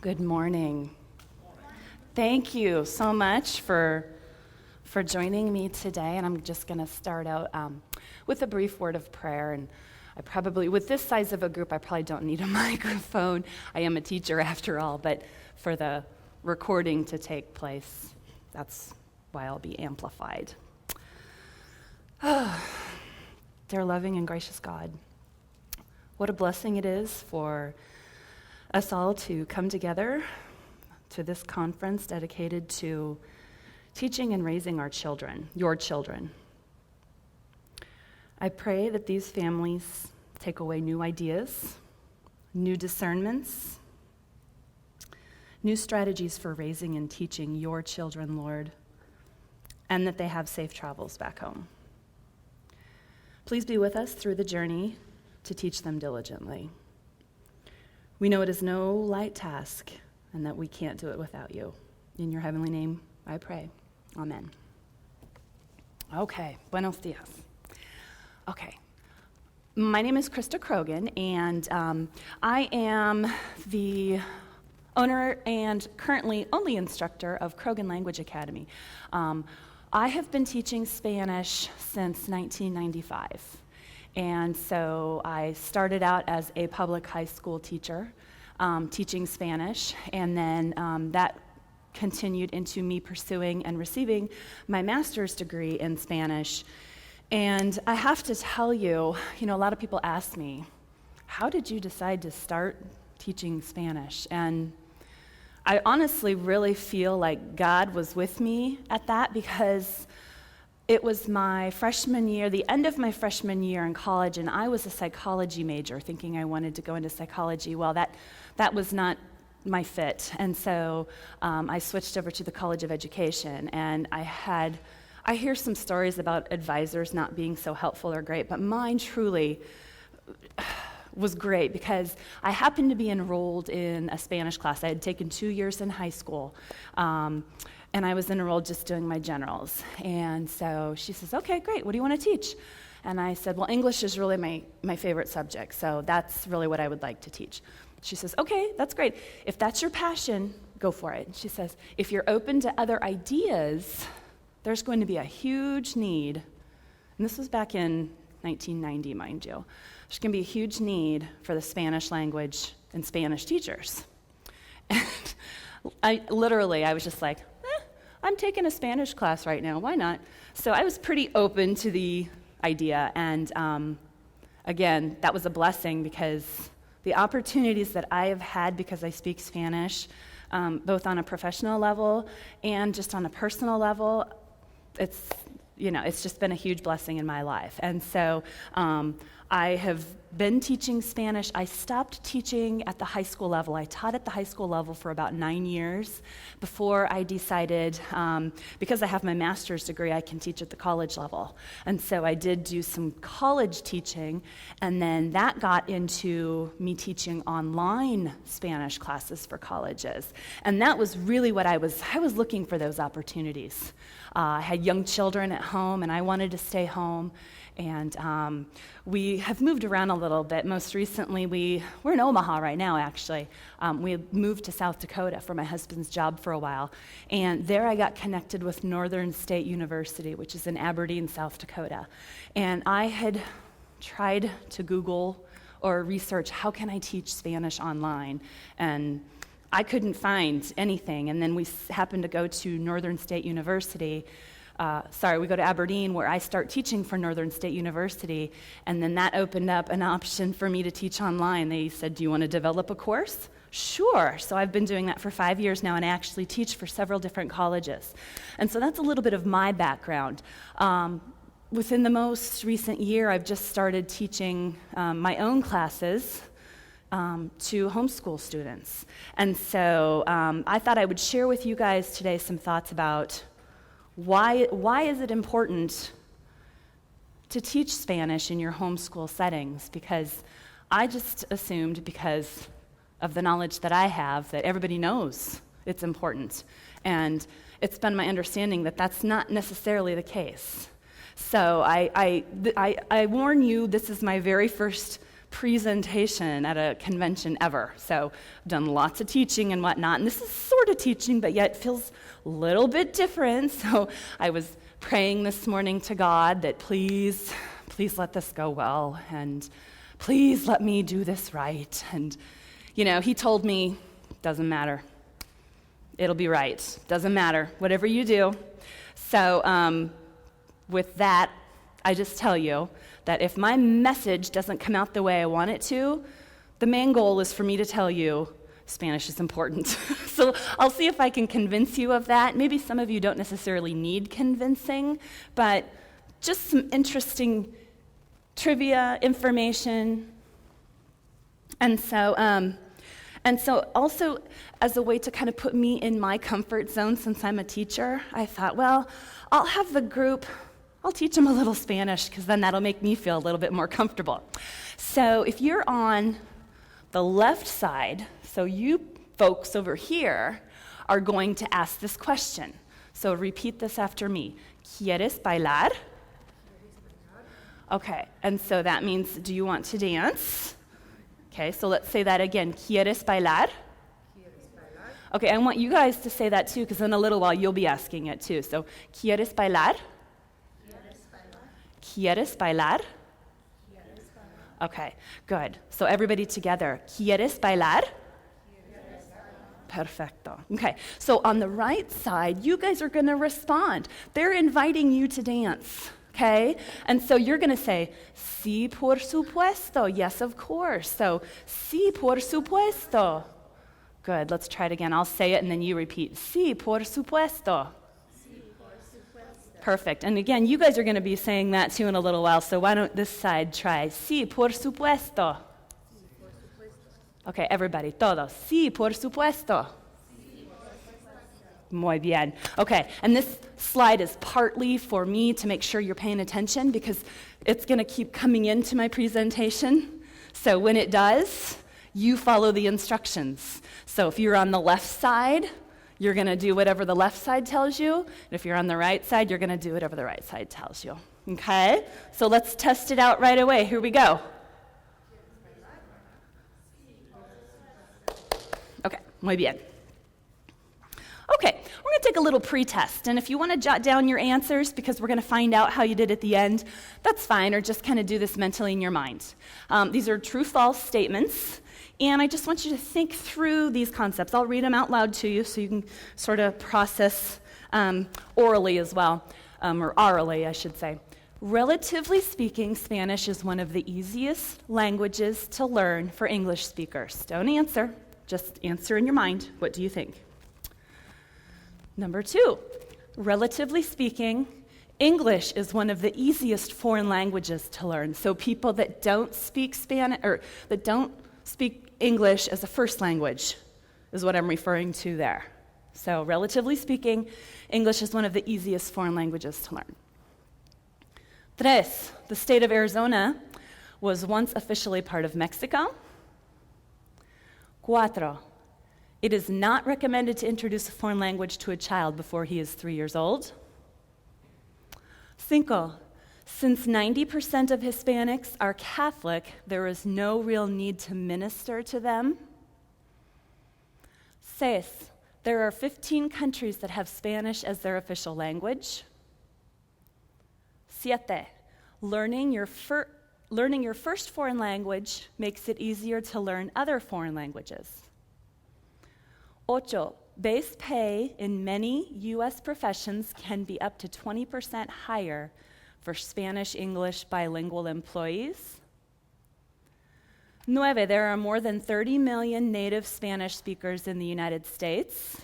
Good morning. Thank you so much for joining me today, and I'm just going to start out with a brief word of prayer. And I probably, with this size of a group, I probably don't need a microphone. I am a teacher after all, but for the recording to take place, that's why I'll be amplified. Dear loving and gracious God, what a blessing it is for us all to come together to this conference dedicated to teaching and raising our children, your children. I pray that these families take away new ideas, new discernments, new strategies for raising and teaching your children, Lord, and that they have safe travels back home. Please be with us through the journey to teach them diligently. We know it is no light task and that we can't do it without you. In your heavenly name, I pray. Amen. Okay, buenos dias. Okay, my name is Croghan, and I am the owner and currently only instructor of Croghan Language Academy. I have been teaching Spanish since 1995. And so I started out as a public high school teacher, teaching Spanish, and then that continued into me pursuing and receiving my master's degree in Spanish. And I have to tell you, a lot of people ask me, how did you decide to start teaching Spanish? And I honestly really feel like God was with me at that, because it was my freshman year, the end of my freshman year in college, and I was a psychology major, thinking I wanted to go into psychology. Well, that was not my fit, and so I switched over to the College of Education, and I hear some stories about advisors not being so helpful or great, but mine truly was great, because I happened to be enrolled in a Spanish class. I had taken 2 years in high school, and I was enrolled just doing my generals. And so she says, okay, great, what do you want to teach? And I said, well, English is really my favorite subject, so that's really what I would like to teach. She says, okay, that's great. If that's your passion, go for it. She says, if you're open to other ideas, there's going to be a huge need, and this was back in 1990, mind you. There's going to be a huge need for the Spanish language and Spanish teachers. And I was just like, I'm taking a Spanish class right now, why not? So I was pretty open to the idea, and again, that was a blessing, because the opportunities that I have had because I speak Spanish, both on a professional level and just on a personal level, it's just been a huge blessing in my life. And so I have been teaching Spanish. I stopped teaching at the high school level. I taught at the high school level for about 9 years before I decided, because I have my master's degree, I can teach at the college level. And so I did do some college teaching, and then that got into me teaching online Spanish classes for colleges. And that was really what I was looking for, those opportunities. I had young children at home, and I wanted to stay home. And we have moved around a little bit. Most recently, we're in Omaha right now, actually. We moved to South Dakota for my husband's job for a while. And there I got connected with Northern State University, which is in Aberdeen, South Dakota. And I had tried to Google or research, how can I teach Spanish online? And I couldn't find anything. And then we happened to go to Northern State University. We go to Aberdeen, where I start teaching for Northern State University, and then that opened up an option for me to teach online. They said, do you want to develop a course? Sure. So I've been doing that for 5 years now, and I actually teach for several different colleges. And so that's a little bit of my background. Within the most recent year, I've just started teaching my own classes to homeschool students. And so I thought I would share with you guys today some thoughts about why is it important to teach Spanish in your homeschool settings? Because I just assumed, because of the knowledge that I have, that everybody knows it's important. And it's been my understanding that that's not necessarily the case. So I warn you, this is my very first presentation at a convention ever. So I've done lots of teaching and whatnot, and this is sort of teaching, but yet feels a little bit different. So I was praying this morning to God that please let this go well, and please let me do this right. And, he told me, doesn't matter. It'll be right. Doesn't matter. Whatever you do. So with that, I just tell you that if my message doesn't come out the way I want it to, the main goal is for me to tell you Spanish is important. So I'll see if I can convince you of that. Maybe some of you don't necessarily need convincing, but just some interesting trivia information. And so also as a way to kind of put me in my comfort zone since I'm a teacher, I thought, well, I'll have the group, I'll teach them a little Spanish because then that'll make me feel a little bit more comfortable. So if you're on the left side, so you folks over here are going to ask this question. So repeat this after me. ¿Quieres bailar? Okay, and so that means, do you want to dance? Okay, so let's say that again. ¿Quieres bailar? Okay, I want you guys to say that too, because in a little while you'll be asking it too. So, ¿quieres bailar? ¿Quieres bailar? Okay, good. So everybody together. ¿Quieres bailar? Perfecto. Okay, so on the right side, you guys are going to respond. They're inviting you to dance. Okay? And so you're going to say, sí, por supuesto. Yes, of course. So, sí, por supuesto. Good. Let's try it again. I'll say it and then you repeat. Sí, por supuesto. Sí, por supuesto. Perfect. And again, you guys are going to be saying that too in a little while. So why don't this side try? Sí, por supuesto. Sí, por supuesto. Okay, everybody. Todos. Sí, por supuesto. Muy bien. Okay, and this slide is partly for me to make sure you're paying attention because it's going to keep coming into my presentation. So when it does, you follow the instructions. So if you're on the left side, you're going to do whatever the left side tells you. And if you're on the right side, you're going to do whatever the right side tells you. Okay? So let's test it out right away. Here we go. Okay, muy bien. Okay, we're going to take a little pre-test, and if you want to jot down your answers, because we're going to find out how you did at the end, that's fine, or just kind of do this mentally in your mind. These are true-false statements, and I just want you to think through these concepts. I'll read them out loud to you so you can sort of process orally as well, or orally, I should say. Relatively speaking, Spanish is one of the easiest languages to learn for English speakers. Don't answer, just answer in your mind. What do you think? Number 2, relatively speaking, English is one of the easiest foreign languages to learn. So people that don't speak Spanish or that don't speak English as a first language is what I'm referring to there. So relatively speaking, English is one of the easiest foreign languages to learn. 3, the state of Arizona was once officially part of Mexico. 4, it is not recommended to introduce a foreign language to a child before he is 3 years old. 5, since 90% of Hispanics are Catholic, there is no real need to minister to them. 6, there are 15 countries that have Spanish as their official language. 7, learning your first foreign language makes it easier to learn other foreign languages. 8, base pay in many U.S. professions can be up to 20% higher for Spanish-English bilingual employees. 9, there are more than 30 million native Spanish speakers in the United States.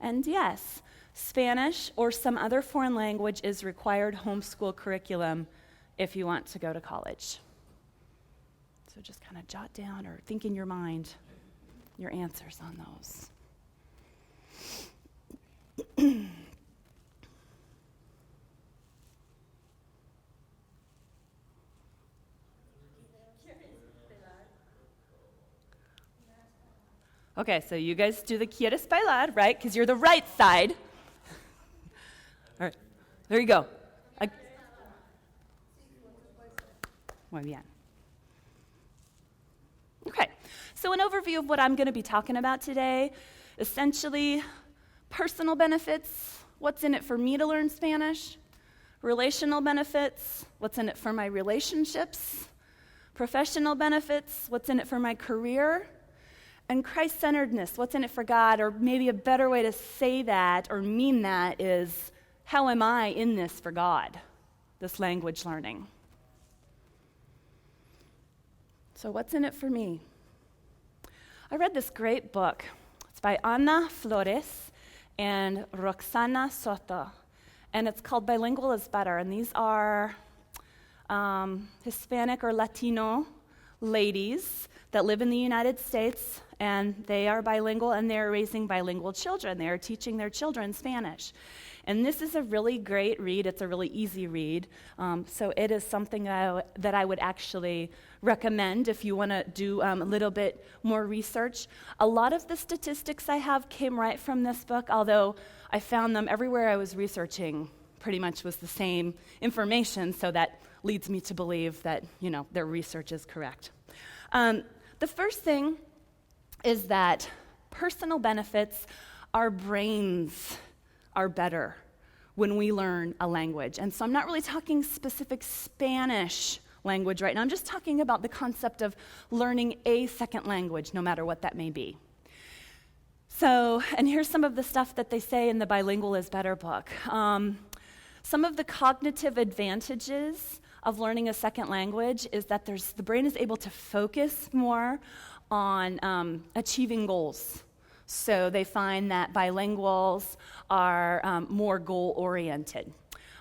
And yes, Spanish or some other foreign language is required homeschool curriculum if you want to go to college. So just kind of jot down or think in your mind your answers on those. Okay, so you guys do the ¿Quieres bailar, right? Because you're the right side. All right, there you go. Muy bien. So an overview of what I'm going to be talking about today, essentially personal benefits, what's in it for me to learn Spanish, relational benefits, what's in it for my relationships, professional benefits, what's in it for my career, and ChristCenteredness, what's in it for God, or maybe a better way to say that or mean that is, how am I in this for God, this language learning? So what's in it for me? I read this great book. It's by Ana Flores and Roxana Soto, and it's called Bilingual is Better, and these are Hispanic or Latino ladies that live in the United States, and they are bilingual, and they're raising bilingual children. They are teaching their children Spanish. And this is a really great read. It's a really easy read. So it is something that I would actually recommend if you want to do a little bit more research. A lot of the statistics I have came right from this book, although I found them everywhere I was researching pretty much was the same information, so that leads me to believe that, their research is correct. The first thing is that personal benefits, our brains are better when we learn a language. And so I'm not really talking specific Spanish language right now. I'm just talking about the concept of learning a second language, no matter what that may be. So, and here's some of the stuff that they say in the Bilingual is Better book. Some of the cognitive advantages of learning a second language is that the brain is able to focus more on achieving goals. So they find that bilinguals are more goal-oriented.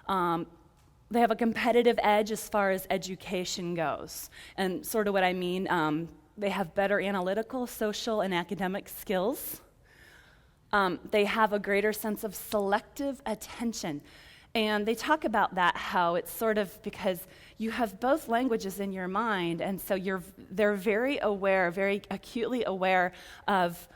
They have a competitive edge as far as education goes. And sort of what I mean, they have better analytical, social, and academic skills. They have a greater sense of selective attention. And they talk about that, how it's sort of because you have both languages in your mind, and so they're very aware, very acutely aware of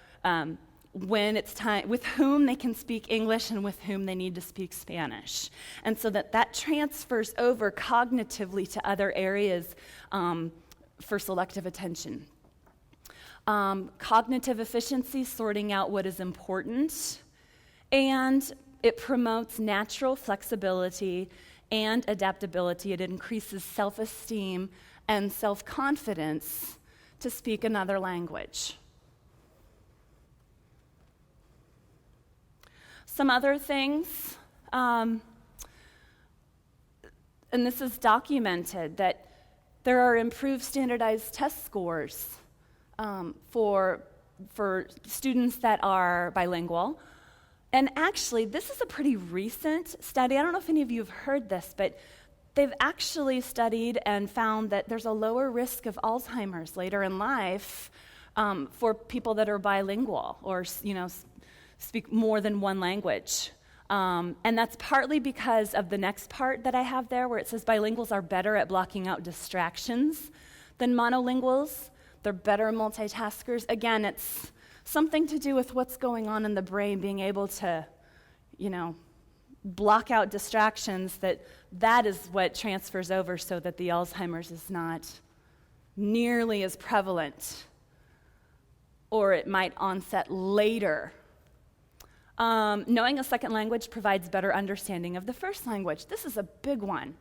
when it's time, with whom they can speak English and with whom they need to speak Spanish. And so that transfers over cognitively to other areas for selective attention. Cognitive efficiency, sorting out what is important, and it promotes natural flexibility and adaptability. It increases self-esteem and self-confidence to speak another language. Some other things, and this is documented, that there are improved standardized test scores for students that are bilingual. And actually, this is a pretty recent study. I don't know if any of you have heard this, but they've actually studied and found that there's a lower risk of Alzheimer's later in life for people that are bilingual or, speak more than one language. And that's partly because of the next part that I have there, where it says bilinguals are better at blocking out distractions than monolinguals. They're better multitaskers. Again, it's something to do with what's going on in the brain, being able to, block out distractions, that is what transfers over so that the Alzheimer's is not nearly as prevalent, or it might onset later. Knowing a second language provides better understanding of the first language. This is a big one.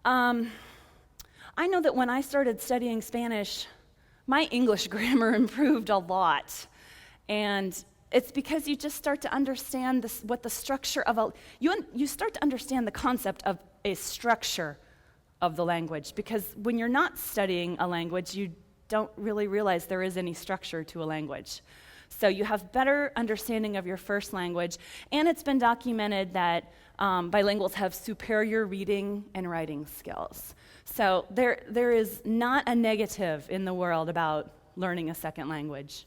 I know that when I started studying Spanish, my English grammar improved a lot. And it's because you just start to understand what the structure of you start to understand the concept of a structure of the language. Because when you're not studying a language, you don't really realize there is any structure to a language. So you have better understanding of your first language, and it's been documented that bilinguals have superior reading and writing skills. So there is not a negative in the world about learning a second language.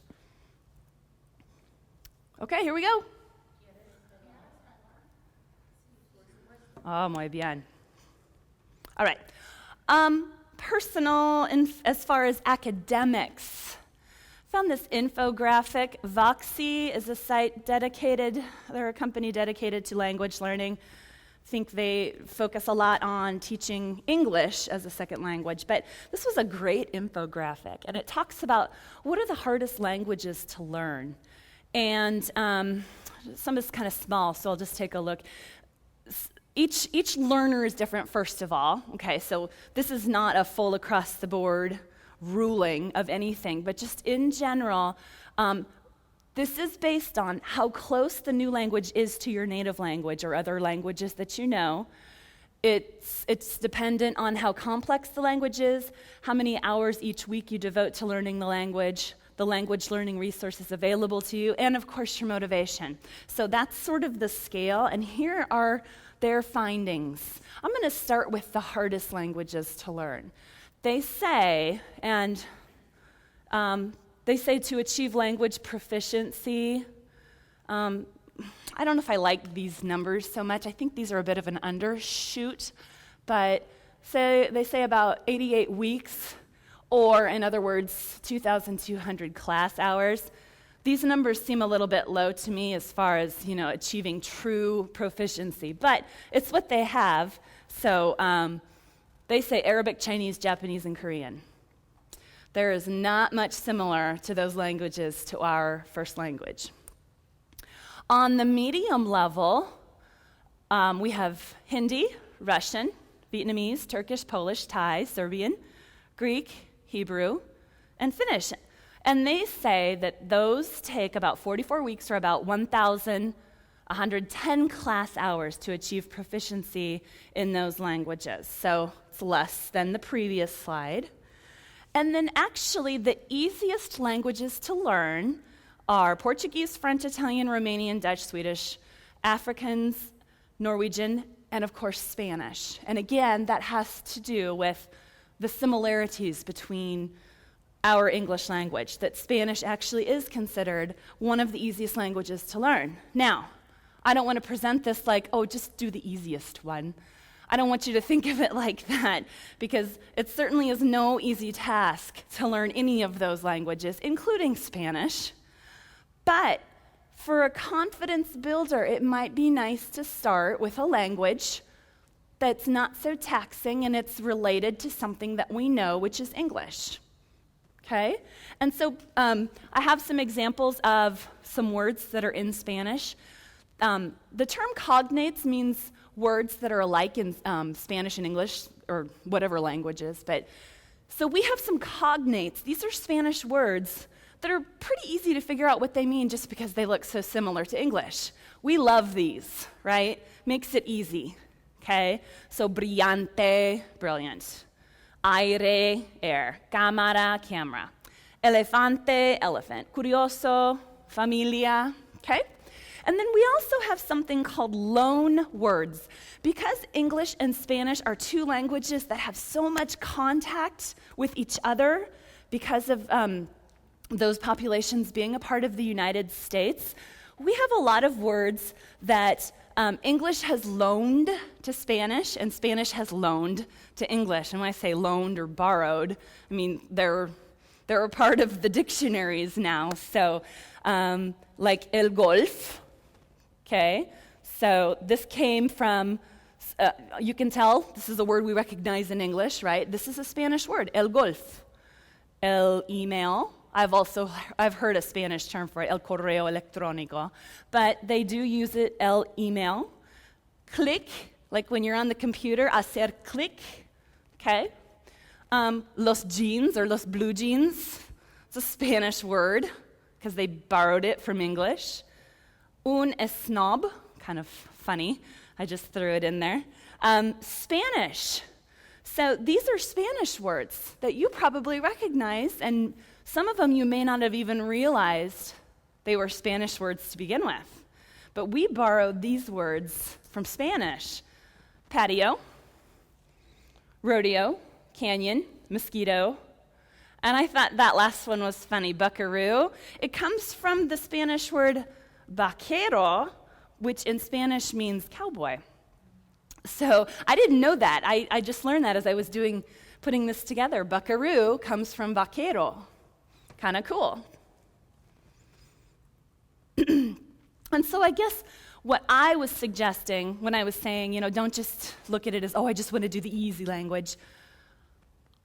Okay, here we go. Oh, muy bien. All right. Personal, as far as academics. Found this infographic. Voxy is a site dedicated, they're a company dedicated to language learning. think they focus a lot on teaching English as a second language, but this was a great infographic, and it talks about what are the hardest languages to learn. And some is kind of small, so I'll just take a look. Each learner is different, first of all. Okay, so this is not a full across-the-board ruling of anything, but just in general, this is based on how close the new language is to your native language or other languages that you know. It's dependent on how complex the language is, how many hours each week you devote to learning the language learning resources available to you, and of course your motivation. So that's sort of the scale, and here are their findings. I'm going to start with the hardest languages to learn. They say, to achieve language proficiency. I don't know if I like these numbers so much. I think these are a bit of an undershoot, but they say about 88 weeks, or in other words, 2,200 class hours. These numbers seem a little bit low to me as far as, achieving true proficiency, but it's what they have. So they say Arabic, Chinese, Japanese, and Korean. There is not much similar to those languages to our first language. On the medium level, we have Hindi, Russian, Vietnamese, Turkish, Polish, Thai, Serbian, Greek, Hebrew, and Finnish. And they say that those take about 44 weeks or about 1,110 class hours to achieve proficiency in those languages. So it's less than the previous slide. And then actually the easiest languages to learn are Portuguese, French, Italian, Romanian, Dutch, Swedish, Afrikaans, Norwegian, and of course Spanish. And again, that has to do with the similarities between our English language, that Spanish actually is considered one of the easiest languages to learn. Now, I don't want to present this like, just do the easiest one. I don't want you to think of it like that, because it certainly is no easy task to learn any of those languages, including Spanish. But for a confidence builder, it might be nice to start with a language that's not so taxing and it's related to something that we know, which is English. Okay? And so I have some examples of some words that are in Spanish. The term cognates means words that are alike in Spanish and English, or whatever languages. So we have some cognates. These are Spanish words that are pretty easy to figure out what they mean just because they look so similar to English. We love these, right? Makes it easy, okay? So brillante, brilliant. Aire, air. Cámara, camera. Elefante, elephant. Curioso, familia, okay? And then we also have something called loan words. Because English and Spanish are two languages that have so much contact with each other because of those populations being a part of the United States, we have a lot of words that English has loaned to Spanish and Spanish has loaned to English. And when I say loaned or borrowed, I mean they're a part of the dictionaries now. So like el golf, okay? So this came from, you can tell this is a word we recognize in English, right? This is a Spanish word, el golf. El email. I've heard a Spanish term for it, el correo electrónico, but they do use it, el email. Click, like when you're on the computer, hacer click, okay? Los jeans or los blue jeans, it's a Spanish word because they borrowed it from English. Un snob, kind of funny, I just threw it in there. Spanish. So these are Spanish words that you probably recognize, and some of them you may not have even realized they were Spanish words to begin with. But we borrowed these words from Spanish. Patio, rodeo, canyon, mosquito, and I thought that last one was funny, buckaroo. It comes from the Spanish word vaquero, which in Spanish means cowboy. So I didn't know that. I just learned that as I was putting this together. Buckaroo comes from vaquero. Kind of cool. And so I guess what I was suggesting when I was saying, don't just look at it as, I just want to do the easy language.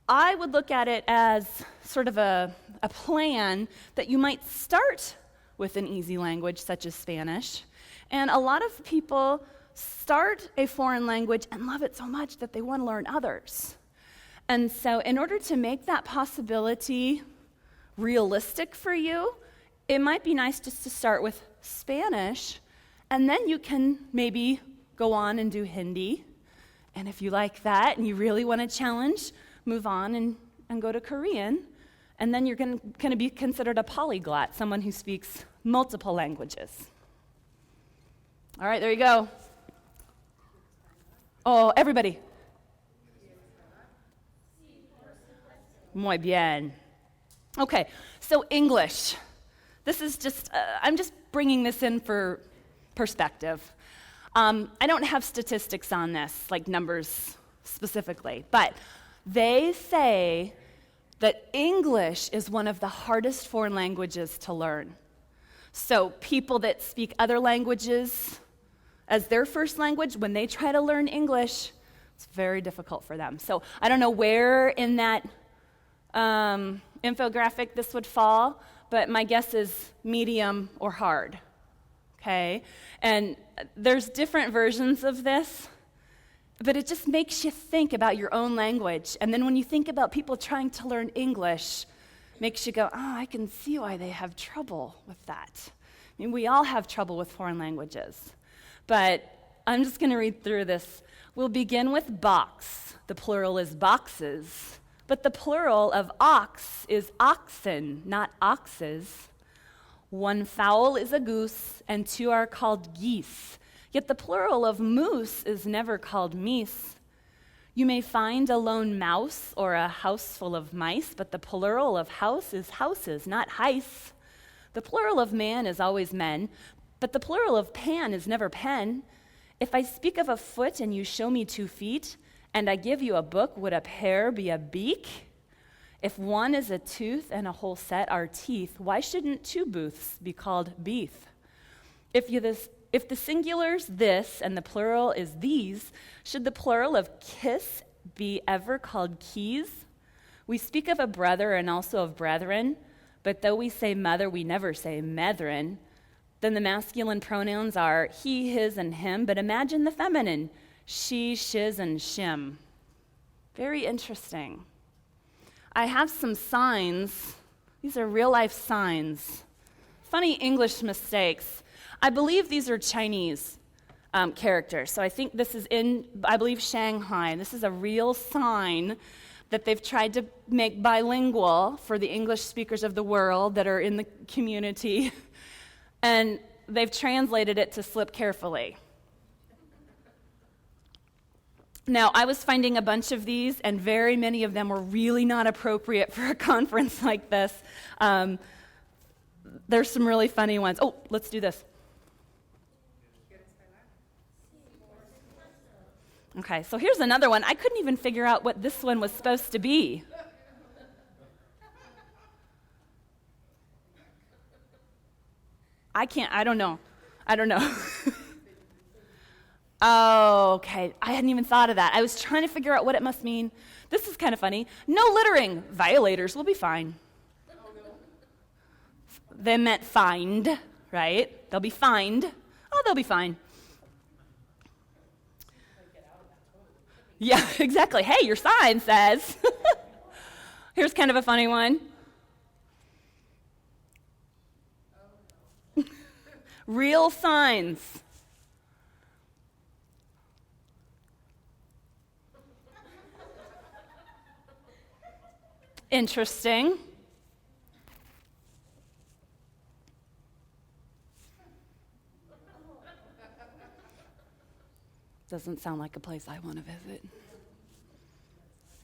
I would look at it as sort of a plan that you might start with an easy language such as Spanish. And a lot of people start a foreign language and love it so much that they want to learn others. And so in order to make that possibility realistic for you, it might be nice just to start with Spanish, and then you can maybe go on and do Hindi. And if you like that and you really want to challenge, move on and go to Korean. And then you're going to be considered a polyglot, someone who speaks multiple languages. All right, there you go. Oh, everybody. Muy bien. Okay, so English. This is just, I'm just bringing this in for perspective. I don't have statistics on this, like numbers specifically, but they say that English is one of the hardest foreign languages to learn. So people that speak other languages as their first language, when they try to learn English, it's very difficult for them. So I don't know where in that infographic this would fall, but my guess is medium or hard, okay? And there's different versions of this, but it just makes you think about your own language. And then when you think about people trying to learn English, makes you go, I can see why they have trouble with that. I mean, we all have trouble with foreign languages. But I'm just going to read through this. We'll begin with box. The plural is boxes. But the plural of ox is oxen, not oxes. One fowl is a goose, and two are called geese. Yet the plural of moose is never called meese. You may find a lone mouse or a house full of mice, but the plural of house is houses, not heis. The plural of man is always men, but the plural of pan is never pen. If I speak of a foot and you show me 2 feet, and I give you a book, would a pear be a beak? If one is a tooth and a whole set are teeth, why shouldn't 2 booths be called beef? If the singular's this and the plural is these, should the plural of kiss be ever called keys? We speak of a brother and also of brethren, but though we say mother, we never say methrin. Then the masculine pronouns are he, his, and him, but imagine the feminine, she, shiz, and shim. Very interesting. I have some signs. These are real-life signs. Funny English mistakes. I believe these are Chinese characters. So I think this is in, I believe, Shanghai. This is a real sign that they've tried to make bilingual for the English speakers of the world that are in the community. And they've translated it to slip carefully. Now, I was finding a bunch of these, and very many of them were really not appropriate for a conference like this. There's some really funny ones. Oh, let's do this. Okay, so here's another one. I couldn't even figure out what this one was supposed to be. I don't know. Oh, okay. I hadn't even thought of that. I was trying to figure out what it must mean. This is kind of funny. No littering. Violators will be fine. They meant fined, right? They'll be fined. Oh, they'll be fine. Yeah, exactly. Hey, your sign says. Here's kind of a funny one. Real signs. Interesting. Doesn't sound like a place I want to visit.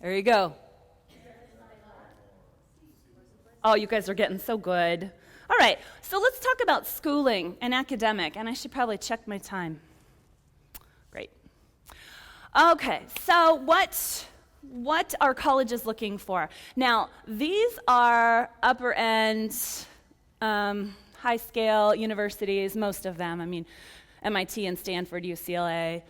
There you go. Oh, you guys are getting so good. All right, so let's talk about schooling and academic, and I should probably check my time. Great. Okay, so what are colleges looking for? Now, these are upper-end, high-scale universities, most of them. I mean, MIT and Stanford, UCLA.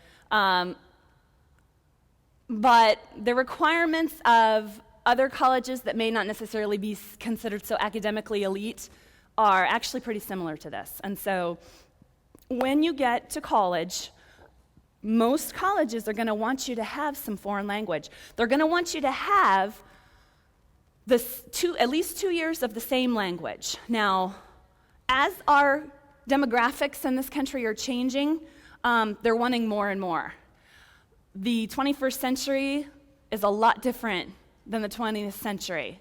But the requirements of other colleges that may not necessarily be considered so academically elite are actually pretty similar to this. And so when you get to college, most colleges are going to want you to have some foreign language. They're going to want you to have at least 2 years of the same language. Now, as our demographics in this country are changing, they're wanting more and more. The 21st century is a lot different than the 20th century.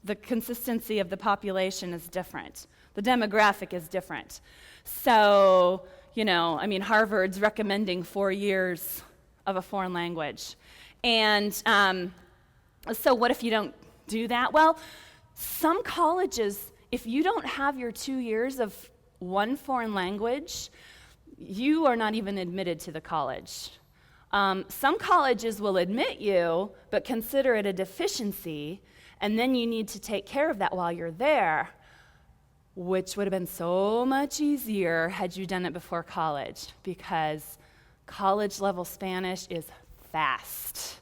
The consistency of the population is different. The demographic is different. So, Harvard's recommending 4 years of a foreign language. And so what if you don't do that? Well, some colleges, if you don't have your 2 years of one foreign language, you are not even admitted to the college. Some colleges will admit you, but consider it a deficiency, and then you need to take care of that while you're there, which would have been so much easier had you done it before college, because college-level Spanish is fast,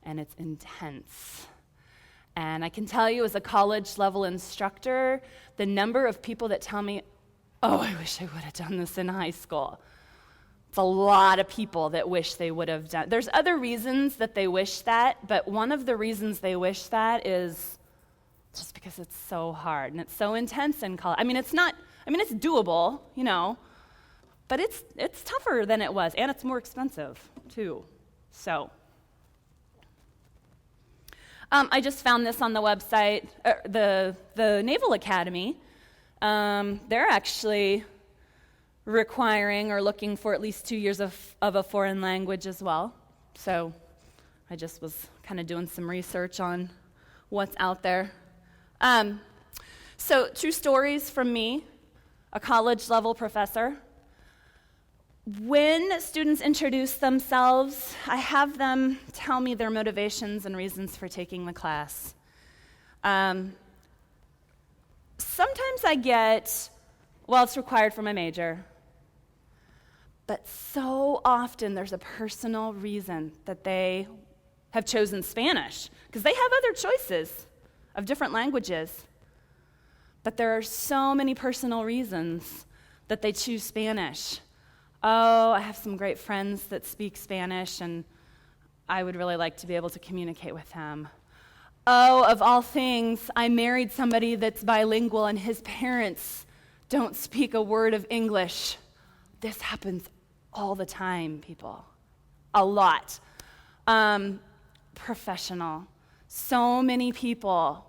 and it's intense. And I can tell you, as a college-level instructor, the number of people that tell me, oh, I wish I would have done this in high school. It's a lot of people that wish they would have done. There's other reasons that they wish that, but one of the reasons they wish that is just because it's so hard and it's so intense in college. It's doable, but it's tougher than it was, and it's more expensive too. So, I just found this on the website, the Naval Academy. They're actually requiring or looking for at least 2 years of a foreign language as well. So I just was kind of doing some research on what's out there. So true stories from me, a college-level professor. When students introduce themselves, I have them tell me their motivations and reasons for taking the class. Sometimes I get, well, it's required for my major. But so often there's a personal reason that they have chosen Spanish, because they have other choices of different languages. But there are so many personal reasons that they choose Spanish. Oh, I have some great friends that speak Spanish, and I would really like to be able to communicate with them. Oh, of all things, I married somebody that's bilingual, and his parents don't speak a word of English. This happens all the time, people. A lot. Professional. So many people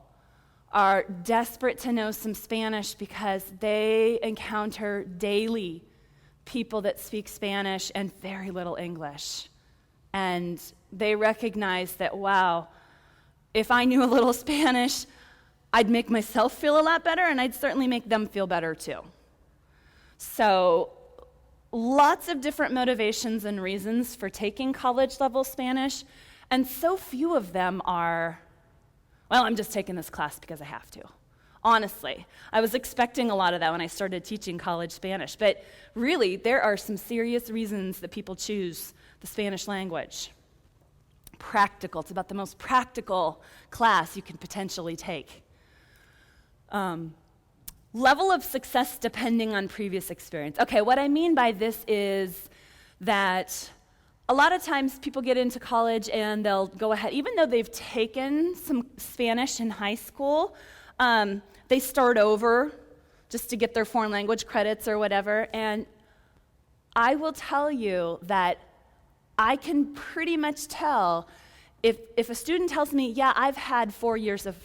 are desperate to know some Spanish because they encounter daily people that speak Spanish and very little English. And they recognize that, wow, if I knew a little Spanish, I'd make myself feel a lot better, and I'd certainly make them feel better too. So, lots of different motivations and reasons for taking college-level Spanish, and so few of them are, well, I'm just taking this class because I have to. Honestly, I was expecting a lot of that when I started teaching college Spanish, but really, there are some serious reasons that people choose the Spanish language. Practical. It's about the most practical class you can potentially take. Level of success depending on previous experience. Okay, what I mean by this is that a lot of times people get into college and they'll go ahead, even though they've taken some Spanish in high school, they start over just to get their foreign language credits or whatever. And I will tell you that I can pretty much tell if a student tells me, yeah, I've had 4 years of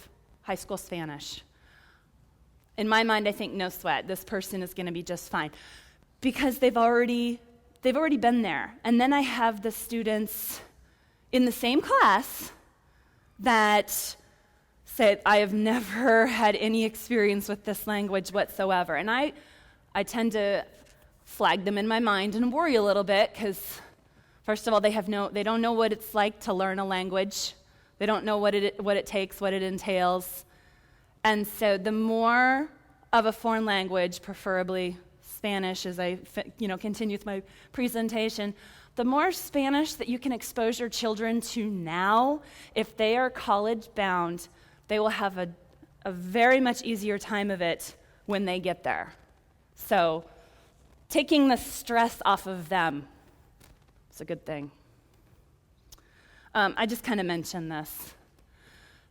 high school Spanish. In my mind, I think, no sweat, this person is going to be just fine, because they've already been there. And then I have the students in the same class that say, I have never had any experience with this language whatsoever. And I tend to flag them in my mind and worry a little bit, because first of all, they don't know what it's like to learn a language. They don't know what it takes, what it entails. And so the more of a foreign language, preferably Spanish as I continue with my presentation. The more Spanish that you can expose your children to now, if they are college-bound, they will have a very much easier time of it when they get there. So taking the stress off of them is a good thing. I just kind of mentioned this.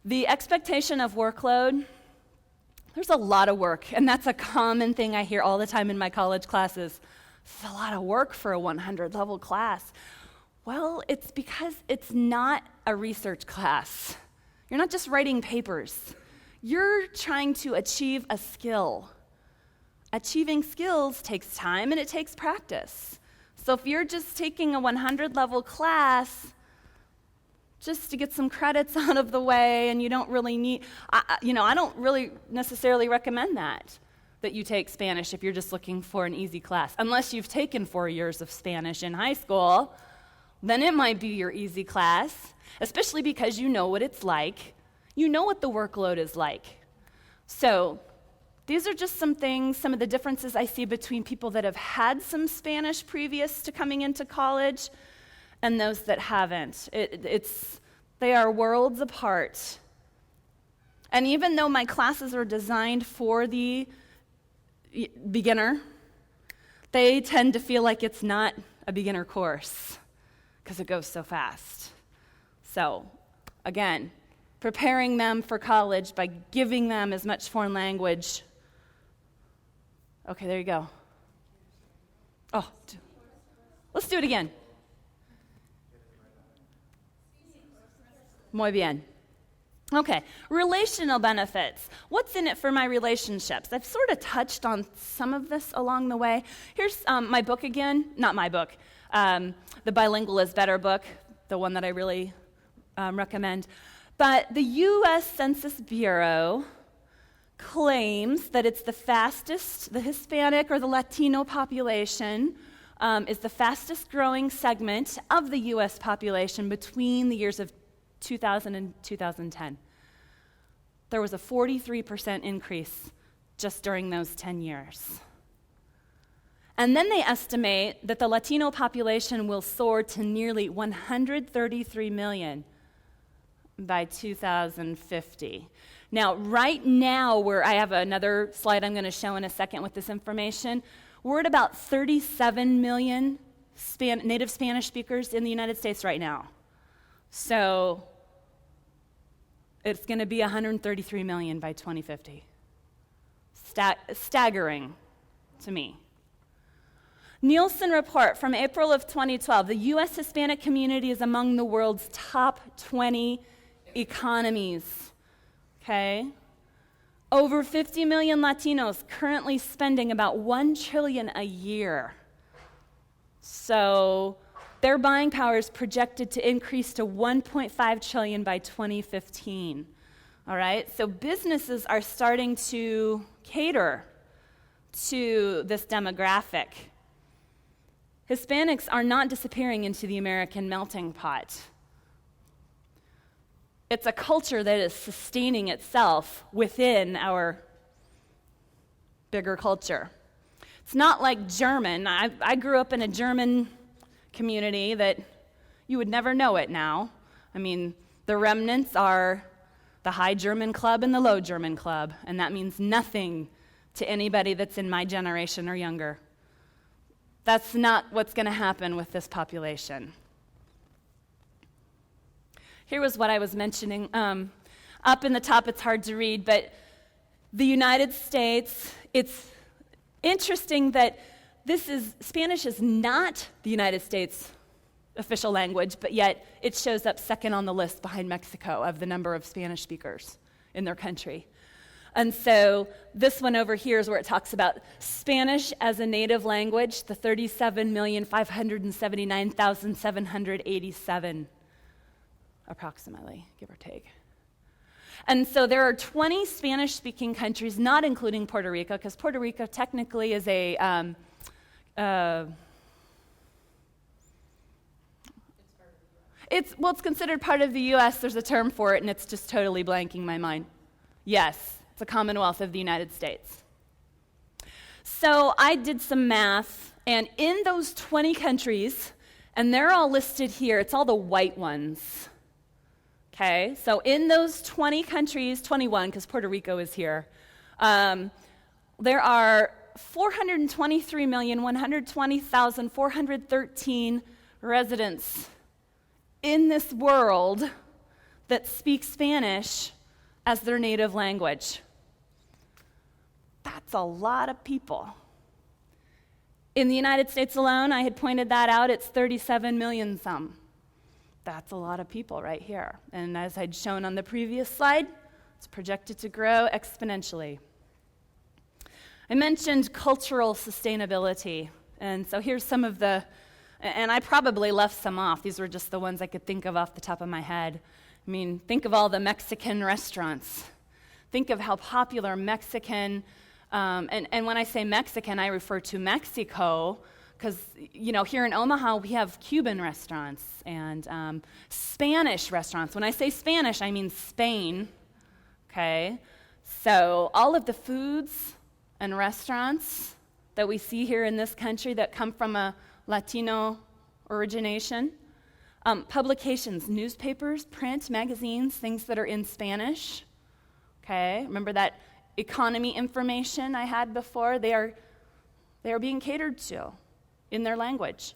The expectation of workload, there's a lot of work, and that's a common thing I hear all the time in my college classes. It's a lot of work for a 100-level class. Well, it's because it's not a research class. You're not just writing papers. You're trying to achieve a skill. Achieving skills takes time and it takes practice. So if you're just taking a 100-level class just to get some credits out of the way and you don't really need, I don't really necessarily recommend that you take Spanish if you're just looking for an easy class. Unless you've taken 4 years of Spanish in high school, then it might be your easy class, especially because you know what it's like. You know what the workload is like. So these are just some things, some of the differences I see between people that have had some Spanish previous to coming into college and those that haven't. They are worlds apart. And even though my classes are designed for the beginner, they tend to feel like it's not a beginner course because it goes so fast. So, again, preparing them for college by giving them as much foreign language. Okay, there you go. Oh, let's do it again. Muy bien. Okay, relational benefits. What's in it for my relationships? I've sort of touched on some of this along the way. Here's my book again. Not my book. The Bilingual is Better book, the one that I really recommend. But the U.S. Census Bureau claims that it's the Hispanic or the Latino population is the fastest growing segment of the U.S. population between the years of 2000 and 2010. There was a 43% increase just during those 10 years. And then they estimate that the Latino population will soar to nearly 133 million by 2050. Now, right now, I have another slide I'm going to show in a second with this information. We're at about 37 million native Spanish speakers in the United States right now. So it's going to be 133 million by 2050. Staggering to me. Nielsen report from April of 2012, the U.S. Hispanic community is among the world's top 20 economies. Okay? Over 50 million Latinos currently spending about $1 trillion a year. So their buying power is projected to increase to $1.5 trillion by 2015. All right? So businesses are starting to cater to this demographic. Hispanics are not disappearing into the American melting pot. It's a culture that is sustaining itself within our bigger culture. It's not like German. I grew up in a German community that you would never know it now. I mean, the remnants are the High German Club and the Low German Club, and that means nothing to anybody that's in my generation or younger. That's not what's going to happen with this population. Here was what I was mentioning. Up in the top, it's hard to read, but the United States, it's interesting that Spanish is not the United States official language, but yet it shows up second on the list behind Mexico of the number of Spanish speakers in their country. And so this one over here is where it talks about Spanish as a native language, the 37,579,787, approximately, give or take. And so there are 20 Spanish-speaking countries, not including Puerto Rico, because Puerto Rico technically is it's considered part of the U.S. There's a term for it, and it's just totally blanking my mind. Yes, it's a Commonwealth of the United States. So I did some math, and in those 20 countries, and they're all listed here, it's all the white ones. Okay, so in those 20 countries, 21, because Puerto Rico is here, there are 423,120,413 residents in this world that speak Spanish as their native language. That's a lot of people. In the United States alone, I had pointed that out, it's 37 million some. That's a lot of people right here. And as I'd shown on the previous slide, it's projected to grow exponentially. I mentioned cultural sustainability, and so here's some of the, and I probably left some off. These were just the ones I could think of off the top of my head. I mean, think of all the Mexican restaurants. Think of how popular Mexican, and when I say Mexican, I refer to Mexico, because, here in Omaha, we have Cuban restaurants and Spanish restaurants. When I say Spanish, I mean Spain, okay? So all of the foods and restaurants that we see here in this country that come from a Latino origination, publications, newspapers, print, magazines, things that are in Spanish, okay? Remember that economy information I had before? They are being catered to in their language.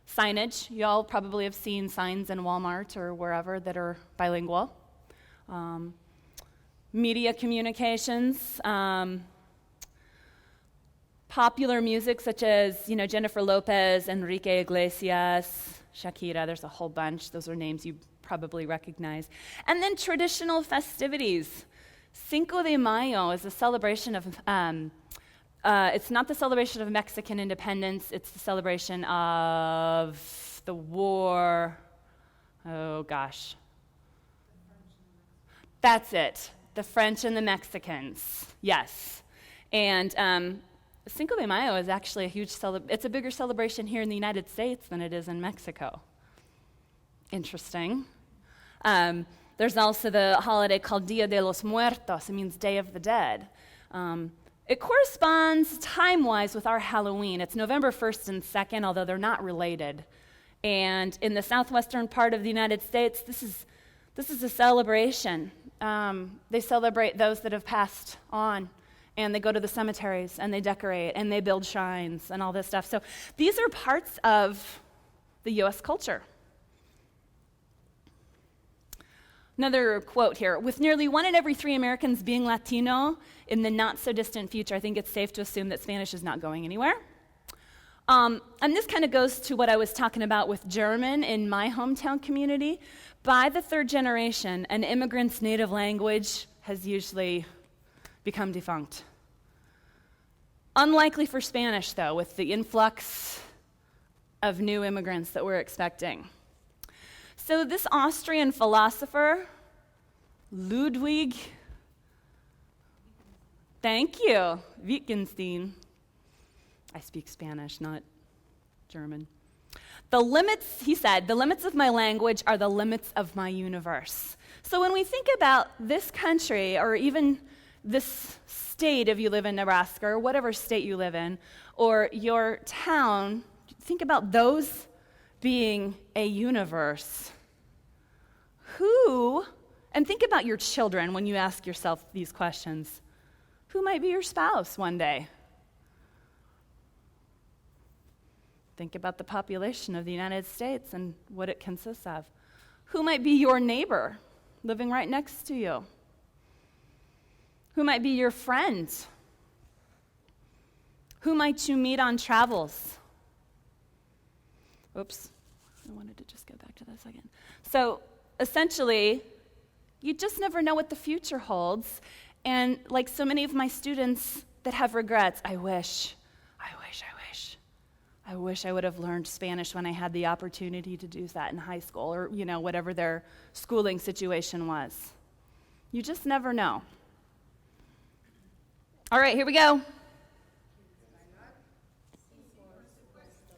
Signage, y'all probably have seen signs in Walmart or wherever that are bilingual. Media communications, popular music such as, Jennifer Lopez, Enrique Iglesias, Shakira, there's a whole bunch. Those are names you probably recognize. And then traditional festivities. Cinco de Mayo is a celebration of, it's not the celebration of Mexican independence, it's the celebration of the war. Oh gosh. That's it. The French and the Mexicans. Yes. And Cinco de Mayo is actually a huge it's a bigger celebration here in the United States than it is in Mexico. Interesting. There's also the holiday called Dia de los Muertos. It means Day of the Dead. It corresponds time-wise with our Halloween. It's November 1st and 2nd, although they're not related. And in the southwestern part of the United States, this is a celebration. They celebrate those that have passed on, and they go to the cemeteries, and they decorate, and they build shrines, and all this stuff. So these are parts of the U.S. culture. Another quote here. With nearly 1 in every 3 Americans being Latino in the not-so-distant future, I think it's safe to assume that Spanish is not going anywhere. And this kind of goes to what I was talking about with German in my hometown community. By the 3rd generation, an immigrant's native language has usually become defunct. Unlikely for Spanish, though, with the influx of new immigrants that we're expecting. So this Austrian philosopher, Ludwig, thank you, Wittgenstein. I speak Spanish, not German. He said, the limits of my language are the limits of my universe. So when we think about this country, or even this state, if you live in Nebraska, or whatever state you live in, or your town, think about those being a universe. And think about your children when you ask yourself these questions. Who might be your spouse one day? Think about the population of the United States and what it consists of. Who might be your neighbor living right next to you? Who might be your friend? Who might you meet on travels? Oops, I wanted to just go back to this again. So essentially, you just never know what the future holds. And like so many of my students that have regrets, I wish I would have learned Spanish when I had the opportunity to do that in high school, or whatever their schooling situation was. You just never know. All right, here we go.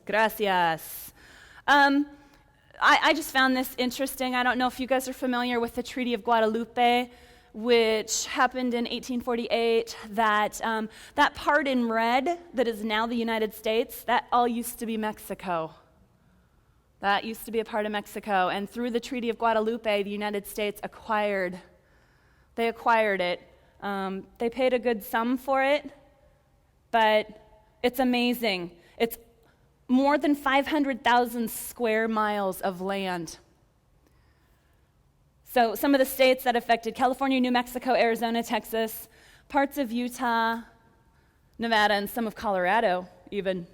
Gracias. I just found this interesting. I don't know if you guys are familiar with the Treaty of Guadalupe, which happened in 1848, that that part in red that is now the United States, that all used to be Mexico. That used to be a part of Mexico, and through the Treaty of Guadalupe, the United States acquired it. They paid a good sum for it, but it's amazing. It's more than 500,000 square miles of land. So some of the states that affected: California, New Mexico, Arizona, Texas, parts of Utah, Nevada, and some of Colorado even.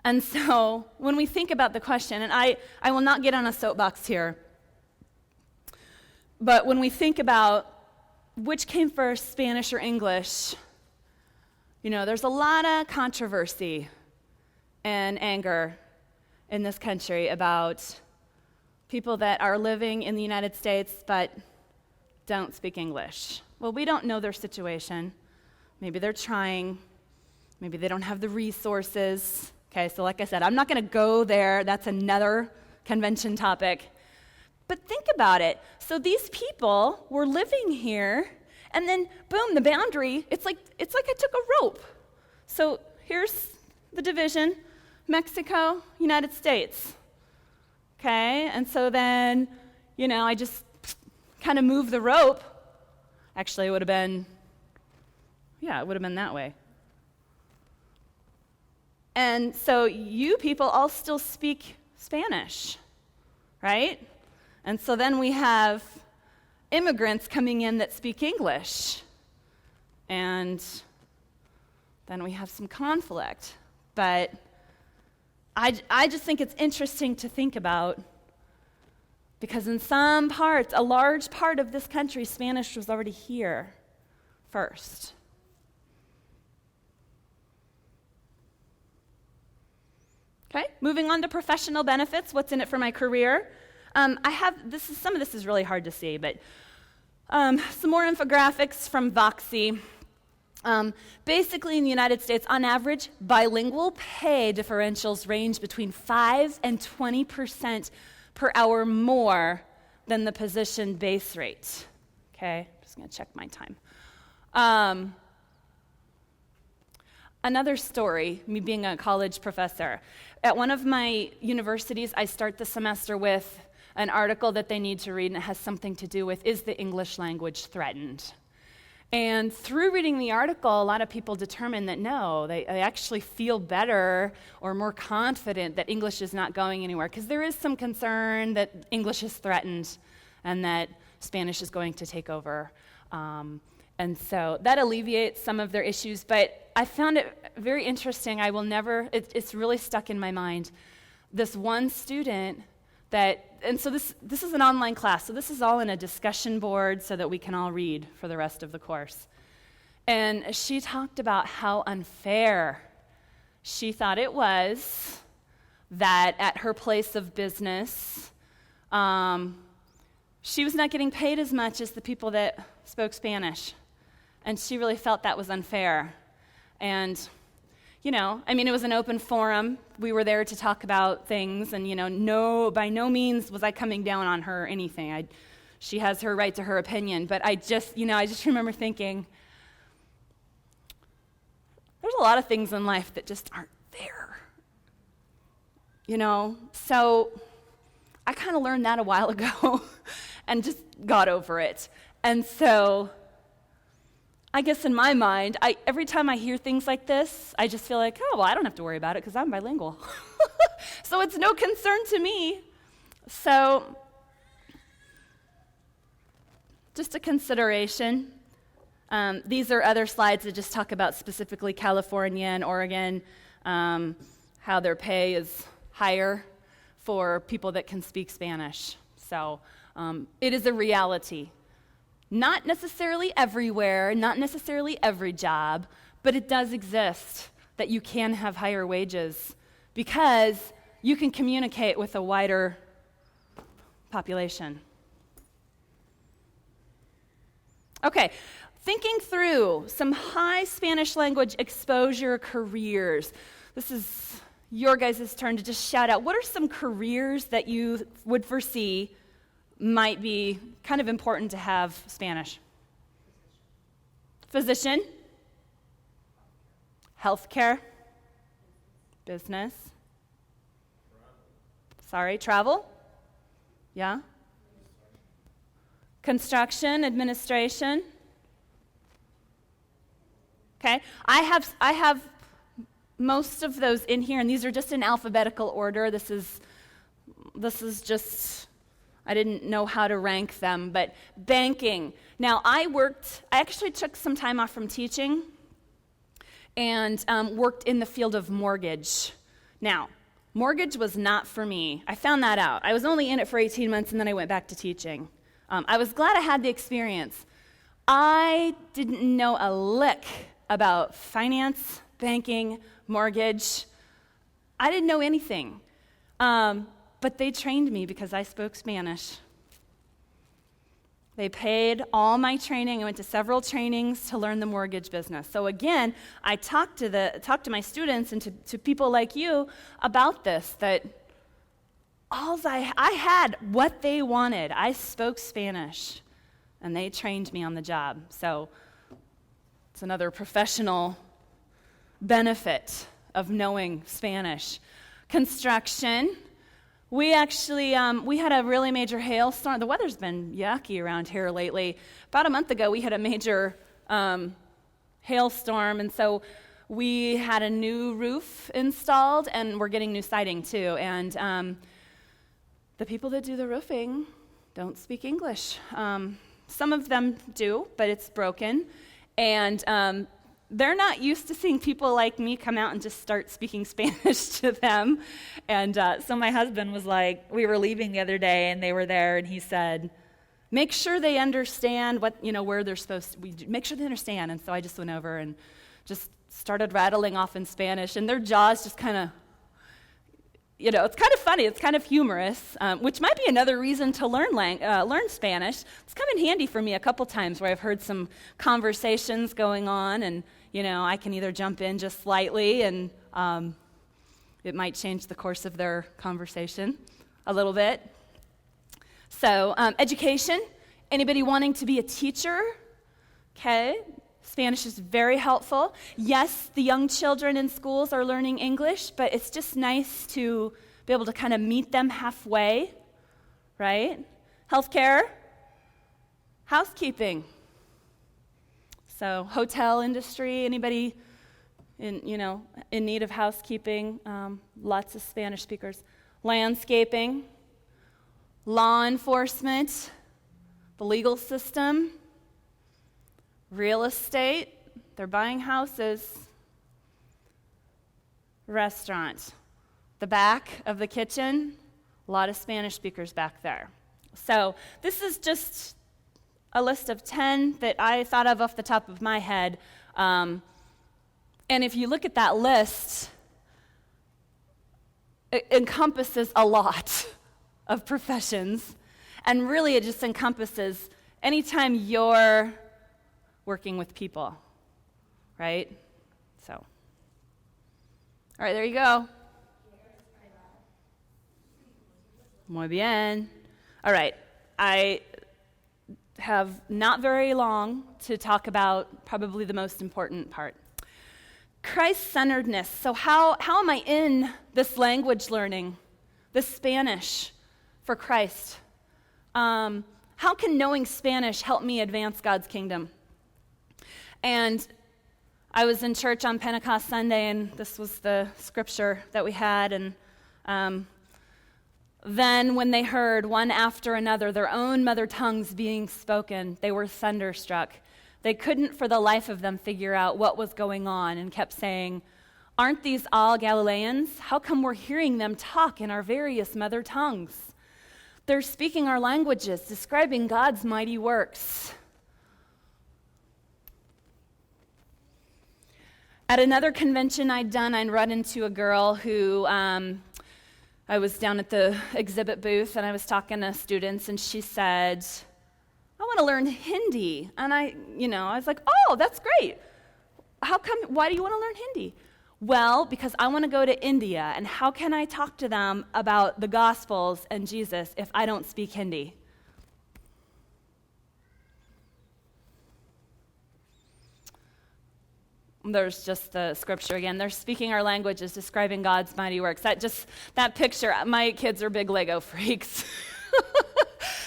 And so when we think about the question, and I will not get on a soapbox here, but when we think about which came first, Spanish or English, there's a lot of controversy and anger in this country about people that are living in the United States but don't speak English. Well, we don't know their situation. Maybe they're trying. Maybe they don't have the resources. Okay, so like I said, I'm not going to go there. That's another convention topic. But think about it. So these people were living here, and then boom, the boundary, it's like I took a rope. So here's the division: Mexico, United States. Okay, and so then, I just kind of moved the rope. Actually, it would have been that way. And so you people all still speak Spanish, right? And so then we have immigrants coming in that speak English. And then we have some conflict. But I just think it's interesting to think about, because in some parts, a large part of this country, Spanish was already here first. Okay, moving on to professional benefits. What's in it for my career? Some of this is really hard to see, but some more infographics from Voxy. Basically, in the United States, on average, bilingual pay differentials range between 5 and 20% per hour more than the position base rate. Okay, I'm just going to check my time. Another story, me being a college professor. At one of my universities, I start the semester with an article that they need to read, and it has something to do with, is the English language threatened? And through reading the article, a lot of people determine that no, they actually feel better or more confident that English is not going anywhere, because there is some concern that English is threatened and that Spanish is going to take over. And so that alleviates some of their issues, but I found it very interesting. It's really stuck in my mind. This one student and so this is an online class, so this is all in a discussion board so that we can all read for the rest of the course. And she talked about how unfair she thought it was that at her place of business, she was not getting paid as much as the people that spoke Spanish. And she really felt that was unfair. And, it was an open forum. We were there to talk about things, and, by no means was I coming down on her or anything. She has her right to her opinion, but I just remember thinking, there's a lot of things in life that just aren't fair. So I kind of learned that a while ago and just got over it. And so I guess in my mind, every time I hear things like this, I just feel like, I don't have to worry about it because I'm bilingual. So it's no concern to me. So just a consideration. These are other slides that just talk about specifically California and Oregon, how their pay is higher for people that can speak Spanish. So it is a reality. Not necessarily everywhere, not necessarily every job, but it does exist that you can have higher wages because you can communicate with a wider population. Okay, thinking through some high Spanish language exposure careers. This is your guys' turn to just shout out. What are some careers that you would foresee might be kind of important to have Spanish? Physician, healthcare, business, travel, yeah, construction, administration. Okay, I have most of those in here, and these are just in alphabetical order. This is just, I didn't know how to rank them, but banking. Now, I actually took some time off from teaching and worked in the field of mortgage. Now, mortgage was not for me. I found that out. I was only in it for 18 months, and then I went back to teaching. I was glad I had the experience. I didn't know a lick about finance, banking, mortgage. I didn't know anything. But they trained me because I spoke Spanish. They paid all my training. I went to several trainings to learn the mortgage business. So again, I talked to my students and to people like you about this, that I had what they wanted. I spoke Spanish, and they trained me on the job. So it's another professional benefit of knowing Spanish. Construction. We actually, we had a really major hailstorm. The weather's been yucky around here lately. About a month ago, we had a major hailstorm, and so we had a new roof installed, and we're getting new siding too. And the people that do the roofing don't speak English. Some of them do, but it's broken. And they're not used to seeing people like me come out and just start speaking Spanish to them. And so my husband was like, we were leaving the other day, and they were there, and he said, make sure they understand where they're supposed to, make sure they understand. And so I just went over and just started rattling off in Spanish, and their jaws just kind of, it's kind of funny, it's kind of humorous, which might be another reason to learn Spanish. It's come in handy for me a couple times where I've heard some conversations going on, and I can either jump in just slightly, and it might change the course of their conversation a little bit. So, education. Anybody wanting to be a teacher? Okay. Spanish is very helpful. Yes, the young children in schools are learning English, but it's just nice to be able to kind of meet them halfway, right? Healthcare, housekeeping. So hotel industry, anybody in need of housekeeping, lots of Spanish speakers. Landscaping, law enforcement, the legal system, real estate, they're buying houses. Restaurant, the back of the kitchen, a lot of Spanish speakers back there. So this is just a list of 10 that I thought of off the top of my head. And if you look at that list, it encompasses a lot of professions. And really it just encompasses anytime you're working with people, right? So, all right, there you go. Muy bien. All right, I have not very long to talk about probably the most important part. ChristCenteredness. So how am I in this language learning, this Spanish for Christ? How can knowing Spanish help me advance God's kingdom? And I was in church on Pentecost Sunday, and this was the scripture that we had. And then when they heard one after another their own mother tongues being spoken, they were thunderstruck. They couldn't for the life of them figure out what was going on and kept saying, "Aren't these all Galileans? How come we're hearing them talk in our various mother tongues? They're speaking our languages, describing God's mighty works." At another convention I'd done, I'd run into a girl who, I was down at the exhibit booth, and I was talking to students, and she said, "I want to learn Hindi." And I was like, "Oh, that's great. Why do you want to learn Hindi?" "Well, because I want to go to India, and how can I talk to them about the Gospels and Jesus if I don't speak Hindi?" There's just the scripture again. They're speaking our languages, describing God's mighty works. That picture, my kids are big Lego freaks.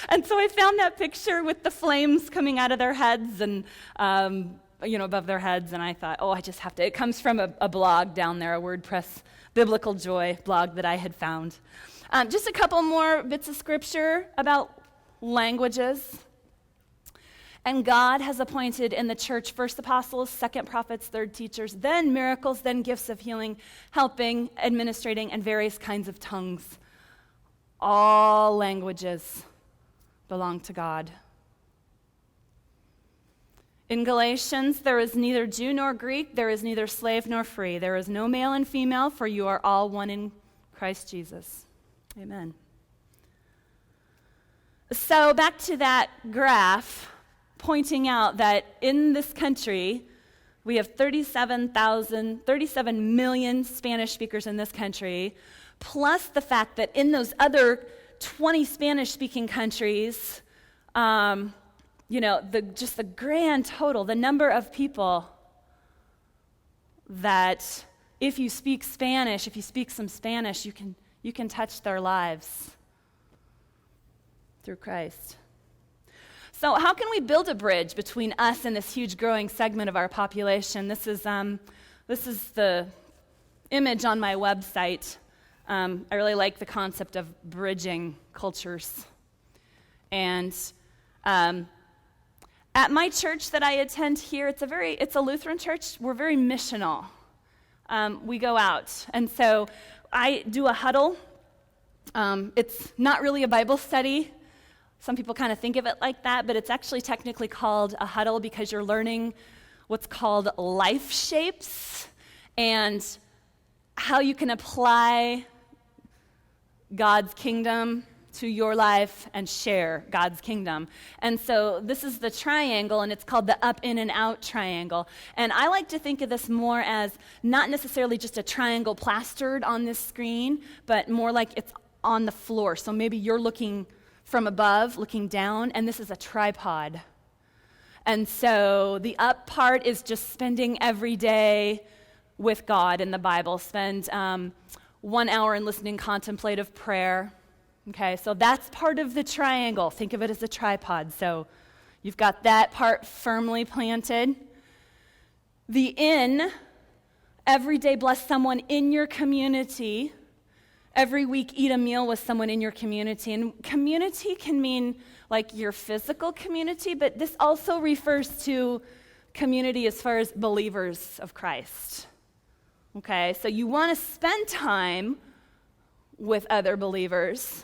And so I found that picture with the flames coming out of their heads and, above their heads. And I thought, I just have to. It comes from a blog down there, a WordPress Biblical Joy blog that I had found. Just a couple more bits of scripture about languages. And God has appointed in the church first apostles, second prophets, third teachers, then miracles, then gifts of healing, helping, administrating, and various kinds of tongues. All languages belong to God. In Galatians, there is neither Jew nor Greek, there is neither slave nor free, there is no male and female, for you are all one in Christ Jesus. Amen. So back to that graph, pointing out that in this country, we have 37 million Spanish speakers in this country, plus the fact that in those other 20 Spanish-speaking countries, the grand total, the number of people that if you speak Spanish, if you speak some Spanish, you can touch their lives through Christ. So how can we build a bridge between us and this huge growing segment of our population? This is the image on my website. I really like the concept of bridging cultures. And at my church that I attend here, it's a Lutheran church. We're very missional. We go out. And so I do a huddle. It's not really a Bible study. Some people kind of think of it like that, but it's actually technically called a huddle because you're learning what's called life shapes and how you can apply God's kingdom to your life and share God's kingdom. And so this is the triangle, and it's called the up, in, and out triangle. And I like to think of this more as not necessarily just a triangle plastered on this screen, but more like it's on the floor. So maybe you're looking from above, looking down, and this is a tripod. And so the up part is just spending every day with God in the Bible. Spend 1 hour in listening contemplative prayer. Okay, so that's part of the triangle. Think of it as a tripod. So you've got that part firmly planted. The in, every day bless someone in your community. Every week, eat a meal with someone in your community. And community can mean like your physical community, but this also refers to community as far as believers of Christ. Okay, so you want to spend time with other believers,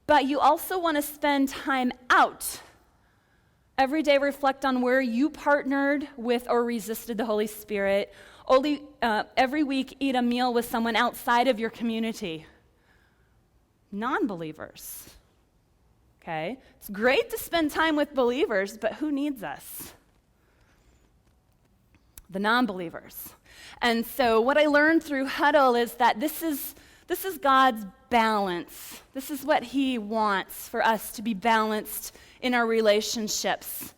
but you also want to spend time out. Every day, reflect on where you partnered with or resisted the Holy Spirit. Every week, eat a meal with someone outside of your community. Non-believers. Okay? It's great to spend time with believers, but who needs us? The non-believers. And so what I learned through Huddle is that this is God's balance. This is what He wants for us to be balanced in our relationships.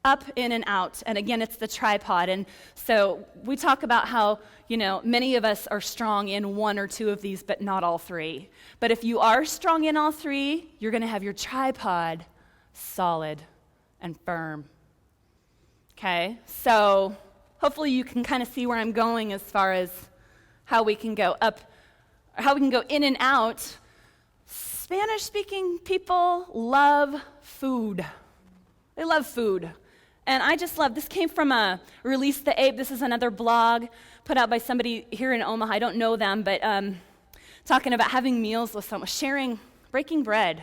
Up, in, and out. And again, it's the tripod. And so we talk about how, many of us are strong in one or two of these, but not all three. But if you are strong in all three, you're going to have your tripod solid and firm. Okay? So hopefully you can kind of see where I'm going as far as how we can go up, how we can go in and out. Spanish-speaking people love food. They love food. And I just love, this came from Release the Ape. This is another blog put out by somebody here in Omaha. I don't know them, but talking about having meals with someone, breaking bread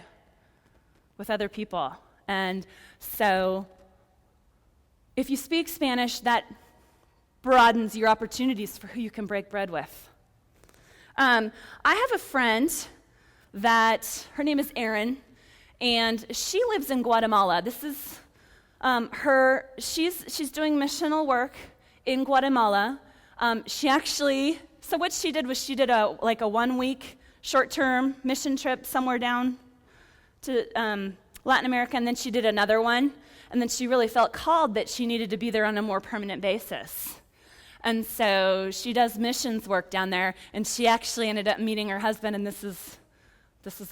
with other people. And so if you speak Spanish, that broadens your opportunities for who you can break bread with. I have a friend that, her name is Erin, and she lives in Guatemala. This is she's doing missional work in Guatemala. So what she did was she did a 1 week short-term mission trip somewhere down to Latin America, and then she did another one, and then she really felt called that she needed to be there on a more permanent basis. And so she does missions work down there, and she actually ended up meeting her husband, and this is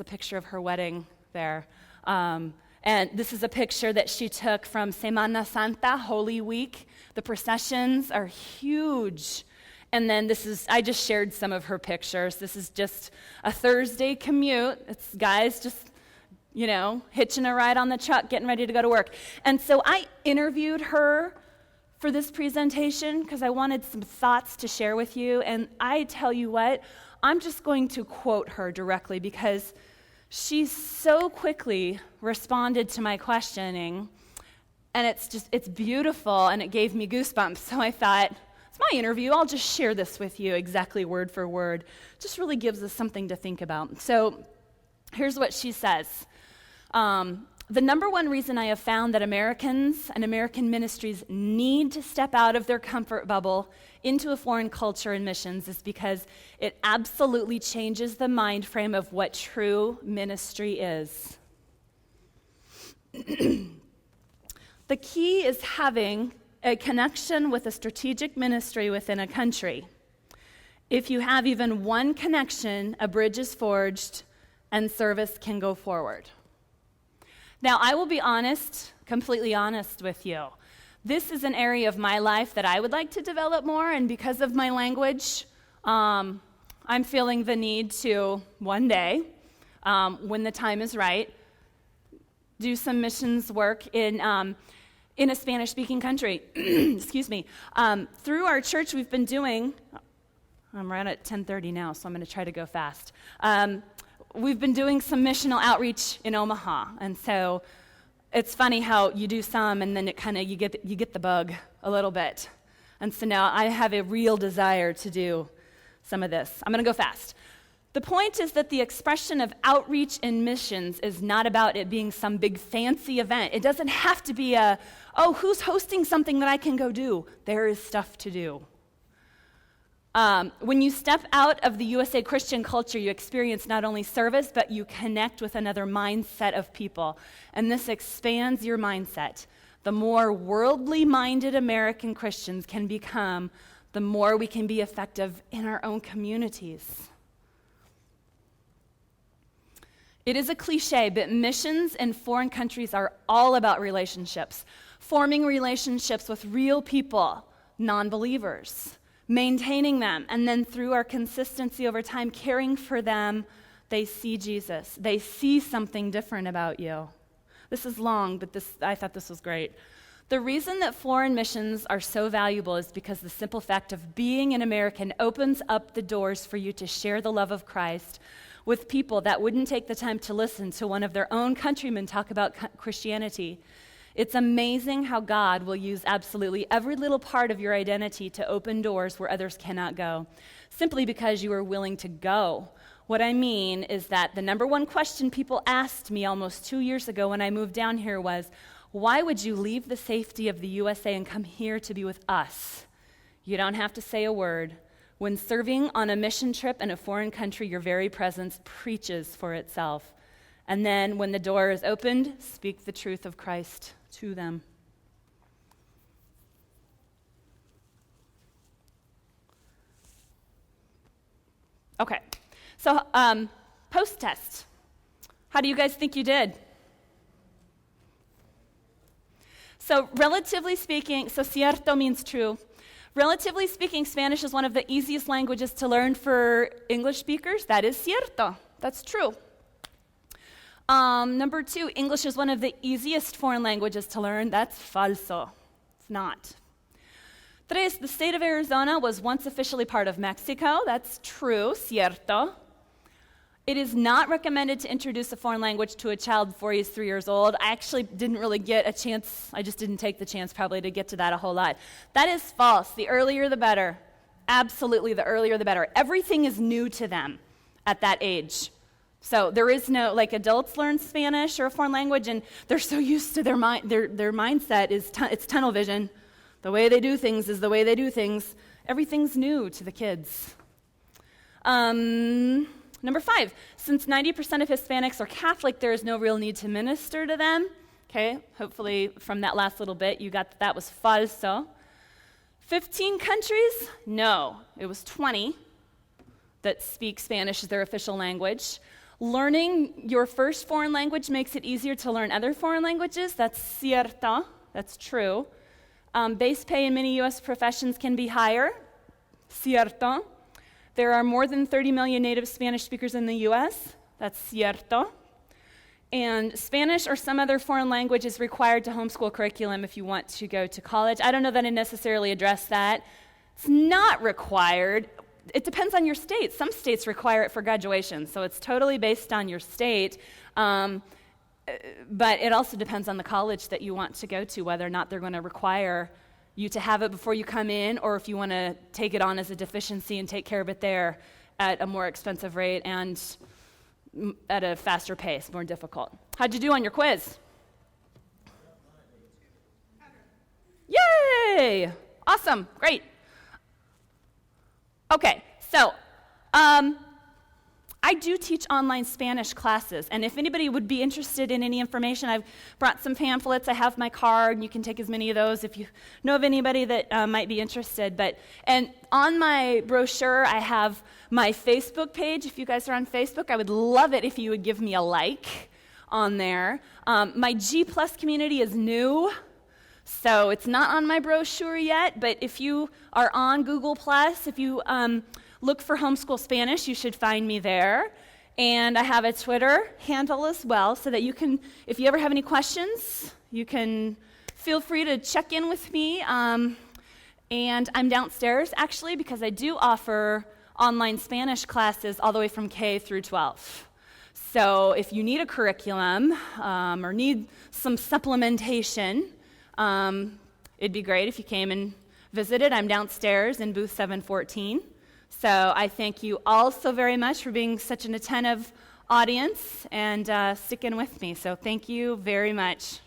a picture of her wedding there. And this is a picture that she took from Semana Santa, Holy Week. The processions are huge. And then I just shared some of her pictures. This is just a Thursday commute. It's guys just, hitching a ride on the truck, getting ready to go to work. And so I interviewed her for this presentation because I wanted some thoughts to share with you. And I tell you what, I'm just going to quote her directly because she so quickly responded to my questioning, and it's beautiful, and it gave me goosebumps. So I thought, it's my interview, I'll just share this with you exactly word for word. Just really gives us something to think about. So here's what she says. The number one reason I have found that Americans and American ministries need to step out of their comfort bubble into a foreign culture and missions is because it absolutely changes the mind frame of what true ministry is. The key is having a connection with a strategic ministry within a country. If you have even one connection, a bridge is forged and service can go forward. Now, I will be honest, completely honest with you. This is an area of my life that I would like to develop more, and because of my language, I'm feeling the need to, one day, when the time is right, do some missions work in a Spanish-speaking country. Excuse me. Through our church, we've been doing, I'm right at 10:30 now, so I'm going to try to go fast. We've been doing some missional outreach in Omaha, and so it's funny how you do some, and then it kind of you get the bug a little bit. And so now I have a real desire to do some of this. I'm going to go fast. The point is that the expression of outreach and missions is not about it being some big fancy event. It doesn't have to be who's hosting something that I can go do? There is stuff to do. When you step out of the USA Christian culture, you experience not only service, but you connect with another mindset of people. And this expands your mindset. The more worldly-minded American Christians can become, the more we can be effective in our own communities. It is a cliche, but missions in foreign countries are all about relationships, forming relationships with real people, non-believers, maintaining them, and then through our consistency over time, caring for them, they see Jesus. They see something different about you. This is long, but I thought this was great. The reason that foreign missions are so valuable is because the simple fact of being an American opens up the doors for you to share the love of Christ with people that wouldn't take the time to listen to one of their own countrymen talk about Christianity. It's amazing how God will use absolutely every little part of your identity to open doors where others cannot go, simply because you are willing to go. What I mean is that the number one question people asked me almost 2 years ago when I moved down here was, why would you leave the safety of the USA and come here to be with us? You don't have to say a word. When serving on a mission trip in a foreign country, your very presence preaches for itself. And then when the door is opened, speak the truth of Christ to them. Okay, so post-test. How do you guys think you did? So relatively speaking, so cierto means true. Relatively speaking, Spanish is one of the easiest languages to learn for English speakers. That is cierto. That's true. Number 2, English is one of the easiest foreign languages to learn. That's falso. It's not. 3, the state of Arizona was once officially part of Mexico. That's true, cierto. It is not recommended to introduce a foreign language to a child before he's 3 years old. I actually didn't really get a chance. I just didn't take the chance probably to get to that a whole lot. That is false. The earlier the better. Absolutely, the earlier the better. Everything is new to them at that age. So there is no, like adults learn Spanish or a foreign language, and they're so used to their mindset is it's tunnel vision. The way they do things is the way they do things. Everything's new to the kids. Number 5, since 90% of Hispanics are Catholic, there is no real need to minister to them. Okay, hopefully from that last little bit you got that was falso. 15 countries? No, it was 20 that speak Spanish as their official language. Learning your first foreign language makes it easier to learn other foreign languages. That's cierto. That's true. Base pay in many U.S. professions can be higher. Cierto. There are more than 30 million native Spanish speakers in the U.S. That's cierto. And Spanish or some other foreign language is required to homeschool curriculum if you want to go to college. I don't know that I necessarily address that. It's not required. It depends on your state. Some states require it for graduation, so it's totally based on your state. But it also depends on the college that you want to go to, whether or not they're going to require you to have it before you come in, or if you want to take it on as a deficiency and take care of it there at a more expensive rate and at a faster pace, more difficult. How'd you do on your quiz? Yay! Awesome, great. Okay, so I do teach online Spanish classes, and if anybody would be interested in any information, I've brought some pamphlets. I have my card. You can take as many of those if you know of anybody that might be interested. And on my brochure, I have my Facebook page. If you guys are on Facebook, I would love it if you would give me a like on there. My G+ community is new, so it's not on my brochure yet, but if you are on Google+, if you look for Homeschool Spanish, you should find me there. And I have a Twitter handle as well, so that you can, if you ever have any questions, you can feel free to check in with me. And I'm downstairs, actually, because I do offer online Spanish classes all the way from K through 12. So if you need a curriculum or need some supplementation, it'd be great if you came and visited. I'm downstairs in booth 714. So I thank you all so very much for being such an attentive audience and sticking with me. So thank you very much.